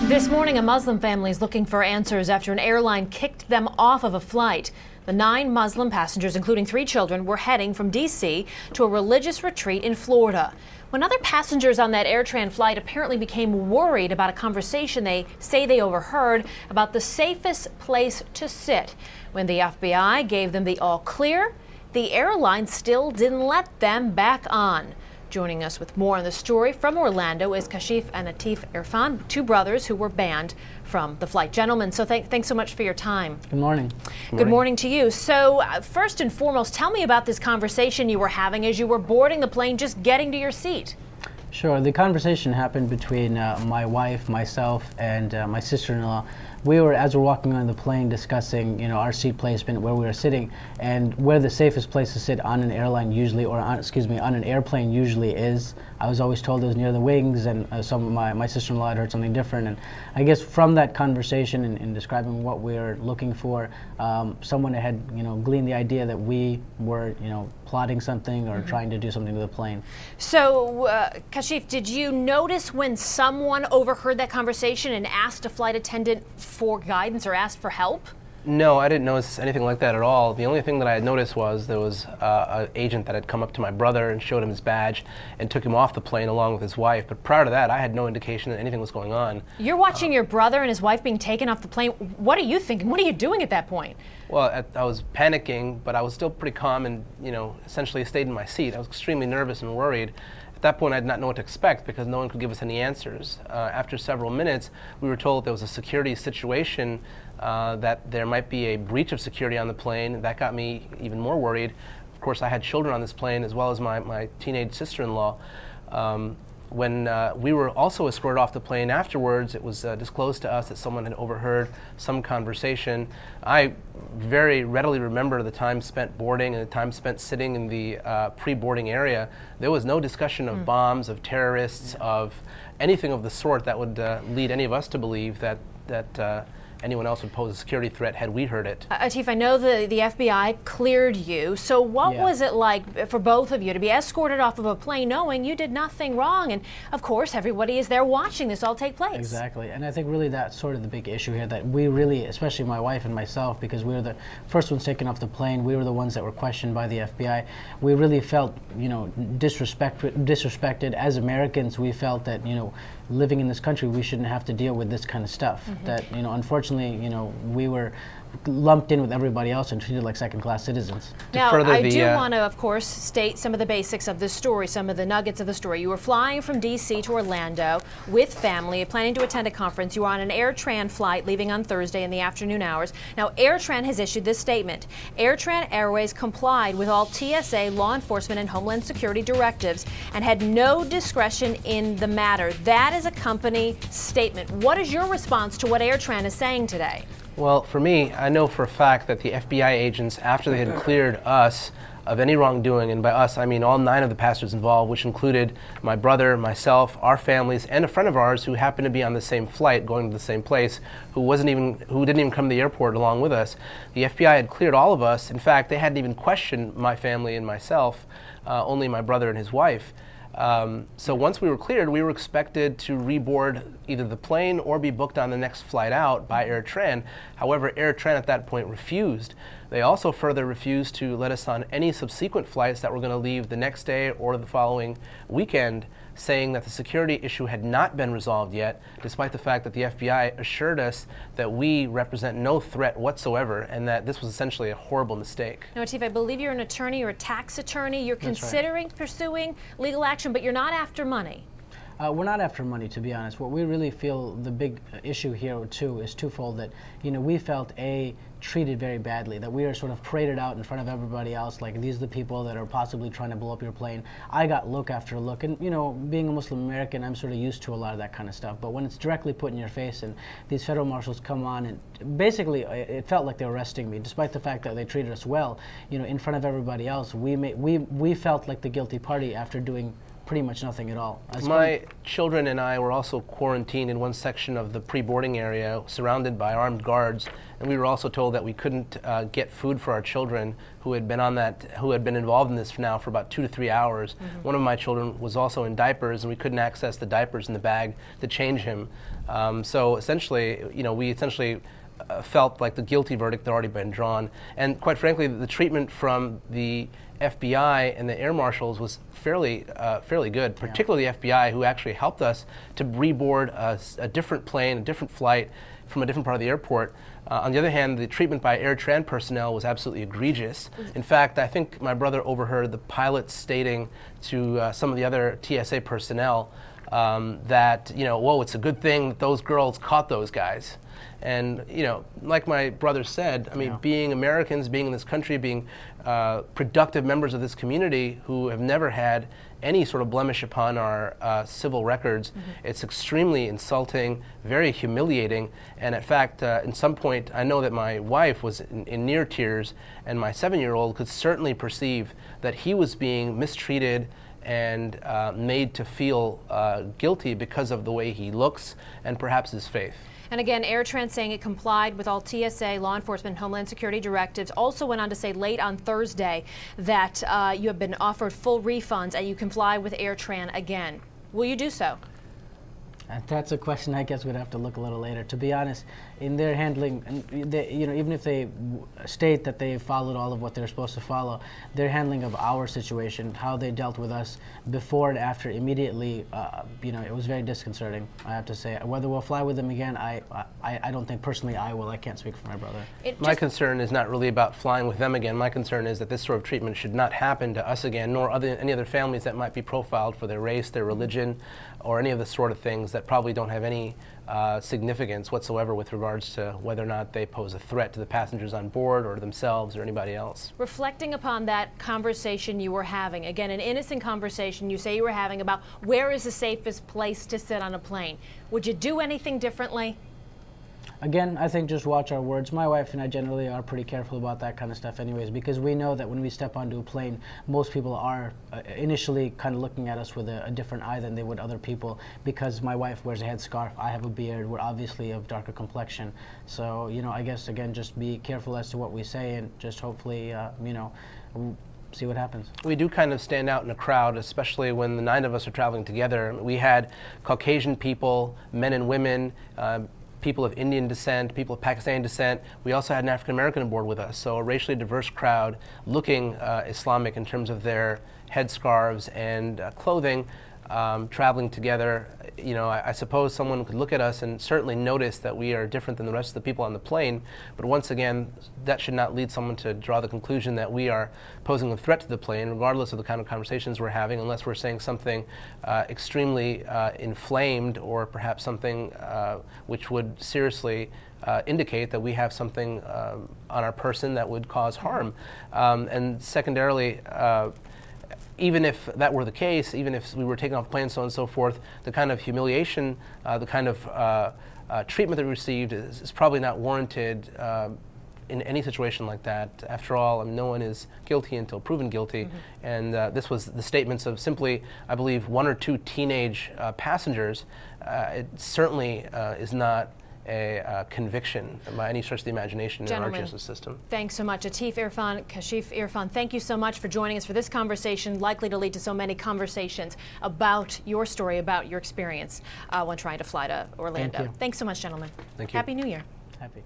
This morning, a Muslim family is looking for answers after an airline kicked them off of a flight. The 9 Muslim passengers, including 3 children, were heading from D.C. to a religious retreat in Florida. When other passengers on that AirTran flight apparently became worried about a conversation they say they overheard about the safest place to sit. When the FBI gave them the all clear, the airline still didn't let them back on. Joining us with more on the story from Orlando is Kashif and Atif Irfan, 2 brothers who were banned from the flight. Gentlemen, so thanks so much for your time. Good morning. Good morning to you. So first and foremost, tell me about this conversation you were having as you were boarding the plane, just getting to your seat. Sure. The conversation happened between my wife, myself, and my sister-in-law. We were, as we're walking on the plane, discussing, our seat placement, where we were sitting, and where the safest place to sit on an airline usually, or on an airplane usually is. I was always told it was near the wings, and my sister-in-law had heard something different. And I guess from that conversation and describing what we were looking for, someone had, gleaned the idea that we were, plotting something or trying to do something to the plane. So, Kashif, did you notice when someone overheard that conversation and asked a flight attendant for guidance or asked for help? No, I didn't notice anything like that at all. The only thing that I had noticed was there was an agent that had come up to my brother and showed him his badge and took him off the plane along with his wife. But prior to that, I had no indication that anything was going on. You're watching your brother and his wife being taken off the plane. What are you thinking? What are you doing at that point? Well, I was panicking, but I was still pretty calm and, essentially stayed in my seat. I was extremely nervous and worried. At that point, I did not know what to expect because no one could give us any answers. After several minutes, we were told there was a security situation, that there might be a breach of security on the plane. That got me even more worried. Of course, I had children on this plane as well as my teenage sister-in-law. When we were also escorted off the plane afterwards, it was disclosed to us that someone had overheard some conversation. I very readily remember the time spent boarding and the time spent sitting in the pre-boarding area. There was no discussion of bombs, of terrorists, of anything of the sort that would lead any of us to believe that anyone else would pose a security threat had we heard it. Atif, I know the FBI cleared you, so what was it like for both of you to be escorted off of a plane knowing you did nothing wrong? And of course, everybody is there watching this all take place. Exactly, and I think really that's sort of the big issue here, that we really, especially my wife and myself, because we were the first ones taken off the plane, we were the ones that were questioned by the FBI, we really felt, disrespected. As Americans, we felt that, living in this country, we shouldn't have to deal with this kind of stuff. That, unfortunately, we were lumped in with everybody else and treated like second-class citizens. Now, I do want to, of course, state some of the basics of this story, some of the nuggets of the story. You were flying from D.C. to Orlando with family, planning to attend a conference. You were on an AirTran flight leaving on Thursday in the afternoon hours. Now, AirTran has issued this statement. AirTran Airways complied with all TSA, law enforcement, and Homeland Security directives and had no discretion in the matter. That is a company statement. What is your response to what AirTran is saying today? Well, for me, I know for a fact that the FBI agents, after they had cleared us of any wrongdoing, and by us I mean all 9 of the passengers involved, which included my brother, myself, our families, and a friend of ours who happened to be on the same flight going to the same place, who didn't even come to the airport along with us. The FBI had cleared all of us. In fact, they hadn't even questioned my family and myself, only my brother and his wife. So once we were cleared, we were expected to reboard either the plane or be booked on the next flight out by AirTran. However, AirTran at that point refused. They also further refused to let us on any subsequent flights that were going to leave the next day or the following weekend, saying that the security issue had not been resolved yet, despite the fact that the FBI assured us that we represent no threat whatsoever and that this was essentially a horrible mistake. Now, Atif, I believe you're an attorney or a tax attorney. You're considering pursuing legal action, but you're not after money. We're not after money, to be honest. What we really feel the big issue here, too, is twofold. That, we felt, treated very badly, that we were sort of paraded out in front of everybody else, like these are the people that are possibly trying to blow up your plane. I got look after look, and being a Muslim American, I'm sort of used to a lot of that kind of stuff, but when it's directly put in your face and these federal marshals come on, and basically it felt like they were arresting me, despite the fact that they treated us well, in front of everybody else. We felt like the guilty party after doing pretty much nothing at all. My children and I were also quarantined in one section of the pre-boarding area, surrounded by armed guards, and we were also told that we couldn't get food for our children who had been involved in this now for about 2 to 3 hours. One of my children was also in diapers, and we couldn't access the diapers in the bag to change him. So essentially, we felt like the guilty verdict had already been drawn, and quite frankly, the treatment from the FBI and the air marshals was fairly good, particularly the FBI, who actually helped us to reboard a different plane, a different flight from a different part of the airport. On the other hand, the treatment by AirTran personnel was absolutely egregious. In fact, I think my brother overheard the pilot stating to some of the other TSA personnel that, whoa, it's a good thing that those girls caught those guys. And, like my brother said, I mean, being Americans, being in this country, being productive members of this community who have never had any sort of blemish upon our civil records, it's extremely insulting, very humiliating. And in fact, in some point, I know that my wife was in near tears, and my 7-year-old could certainly perceive that he was being mistreated and made to feel guilty because of the way he looks and perhaps his faith. And again, AirTran saying it complied with all TSA, law enforcement, Homeland Security directives. Also went on to say late on Thursday that you have been offered full refunds and you can fly with AirTran again. Will you do so? That's a question I guess we'd have to look a little later. To be honest, in their handling, even if they state that they followed all of what they're supposed to follow, their handling of our situation, how they dealt with us before and after, immediately, it was very disconcerting, I have to say. Whether we'll fly with them again, I don't think personally I will. I can't speak for my brother. My concern is not really about flying with them again. My concern is that this sort of treatment should not happen to us again, nor any other families that might be profiled for their race, their religion, or any of the sort of things that probably don't have any significance whatsoever with regards to whether or not they pose a threat to the passengers on board or to themselves or anybody else. Reflecting upon that conversation you were having, again, an innocent conversation you say you were having about where is the safest place to sit on a plane, would you do anything differently? Again, I think just watch our words. My wife and I generally are pretty careful about that kind of stuff anyways, because we know that when we step onto a plane, most people are initially kind of looking at us with a different eye than they would other people, because my wife wears a headscarf, I have a beard, we're obviously of darker complexion. So, I guess, again, just be careful as to what we say and just hopefully, see what happens. We do kind of stand out in a crowd, especially when the 9 of us are traveling together. We had Caucasian people, men and women, people of Indian descent, people of Pakistani descent. We also had an African American on board with us, so a racially diverse crowd looking Islamic in terms of their headscarves and clothing, traveling together. I suppose someone could look at us and certainly notice that we are different than the rest of the people on the plane, but once again, that should not lead someone to draw the conclusion that we are posing a threat to the plane, regardless of the kind of conversations we're having, unless we're saying something extremely inflamed, or perhaps something which would seriously indicate that we have something on our person that would cause harm. And secondarily, even if that were the case, even if we were taken off planes, so on and so forth, the kind of humiliation, the kind of treatment that we received is probably not warranted in any situation like that. After all, no one is guilty until proven guilty, and this was the statements of simply, I believe, 1 or 2 teenage passengers. It certainly is not a conviction by any stretch of the imagination in our justice system. Thanks so much. Kashif Irfan, thank you so much for joining us for this conversation, likely to lead to so many conversations about your story, about your experience when trying to fly to Orlando. Thank you. Thanks so much, gentlemen. Thank you. Happy New Year. Happy.